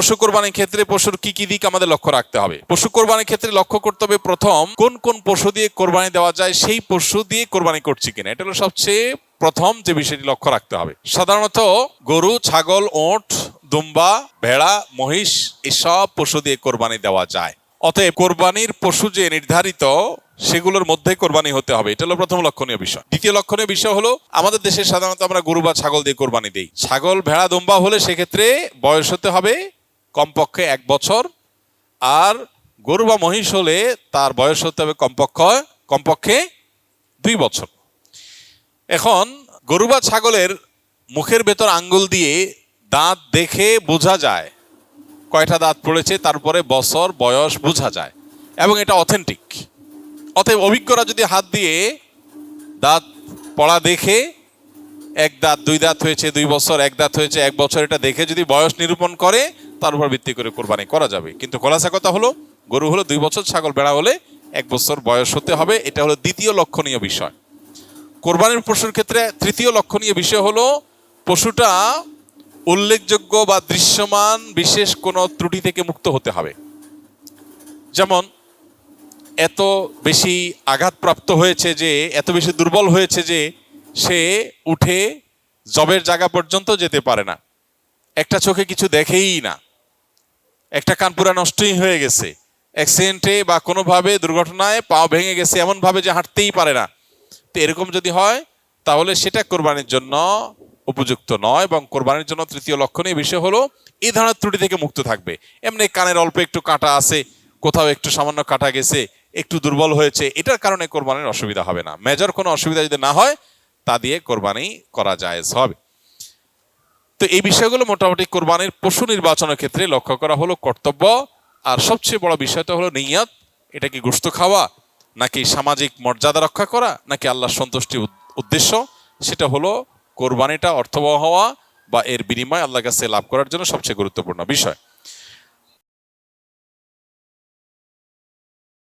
পশু কোরবানির ক্ষেত্রে পশুর কি কি দিক আমাদের লক্ষ্য রাখতে হবে? পশু কোরবানির ক্ষেত্রে লক্ষ্য করতে হবে প্রথম কোন কোন পশু দিয়ে কোরবানি দেওয়া যায়, সেই পশু দিয়ে কোরবানি করছি কিনা, এটা হলো সবচেয়ে প্রথম যে বিষয়টি লক্ষ্য রাখতে হবে। সাধারণত গরু, ছাগল, ওঁট, দুম্বা, ভেড়া, মহিষ এসব পশু দিয়ে কোরবানি দেওয়া যায়। অতএব কোরবানির পশু যে নির্ধারিত সেগুলোর মধ্যে কোরবানি হতে হবে, এটা হলো প্রথম লক্ষণীয় বিষয়। দ্বিতীয় লক্ষণীয় বিষয় হলো আমাদের দেশে সাধারণত আমরা গরু বা ছাগল দিয়ে কোরবানি দিই। ছাগল, ভেড়া, দুম্বা হলে সেক্ষেত্রে বয়স হতে হবে কমপক্ষে 1 বছর, আর গরু বা মহিষ হলে তার বয়স হতে হবে কমপক্ষে 2 বছর। এখন গরু বা ছাগলের মুখের ভেতর আঙ্গুল দিয়ে দাঁত দেখে বোঝা যায় কয়টা দাঁত পড়েছে, তারপরে বছর বয়স বোঝা যায় এবং এটা অথেন্টিক। অতএব অভিজ্ঞরা যদি হাত দিয়ে দাঁত পড়া দেখে 1 দাঁত 2 দাঁত হয়েছে 2 বছর, 1 দাঁত হয়েছে 1 বছর, এটা দেখে যদি বয়স নিরূপণ করে তার উপর ভিত্তি করে কোরবানি করা যাবে। কিন্তু খোলাসা কথা হলো গরু হলো 2 বছর, ছাগল ভেড়া হলে 1 বছর বয়স হতে হবে। এটা হলো দ্বিতীয় লক্ষণীয় বিষয়। কোরবানির পশুর ক্ষেত্রে তৃতীয় লক্ষণীয় বিষয় হলো পশুটা উল্লেখযোগ্য বা দৃশ্যমান বিশেষ কোনো ত্রুটি থেকে মুক্ত হতে হবে। যেমন এত বেশি আঘাতপ্রাপ্ত হয়েছে যে, এত বেশি দুর্বল হয়েছে যে সে উঠে জবের জায়গা পর্যন্ত যেতে পারে না, একটা চোখে কিছু দেখেই না, একটা কান পুরা নষ্টই হয়ে গেছে, অ্যাক্সিডেন্টে বা কোনোভাবে দুর্ঘটনায় পা ভেঙে গেছে এমনভাবে যে হাঁটতেই পারে না। তো এরকম যদি হয় তাহলে সেটা কোরবানির জন্য উপযুক্ত নয়। এবং কোরবানির জন্য তৃতীয় লক্ষণীয় বিষয় হলো এই ধরনের ত্রুটি থেকে মুক্ত থাকবে। এমনি কানের অল্প একটু কাটা আছে, কোথাও একটু সামান্য কাটা গেছে, একটু দুর্বল হয়েছে, এটার কারণে কোরবানির অসুবিধা হবে না। মেজর কোনো অসুবিধা যদি না হয় তা দিয়ে কোরবানি করা জায়েজ হবে। তো এই বিষয়গুলো মোটামুটি কোরবানির পশু নির্বাচনের ক্ষেত্রে লক্ষ্য করা হলো কর্তব্য। আর সবচেয়ে বড় বিষয়টা হলো নিয়ত। এটা কি গোশত খাওয়া, নাকি সামাজিক মর্যাদা রক্ষা করা, নাকি আল্লাহর সন্তুষ্টি উদ্দেশ্য, সেটা হলো কোরবানিটা অর্থবহ হওয়া বা এর বিনিময় আল্লাহর কাছে লাভ করার জন্য সবচেয়ে গুরুত্বপূর্ণ বিষয়।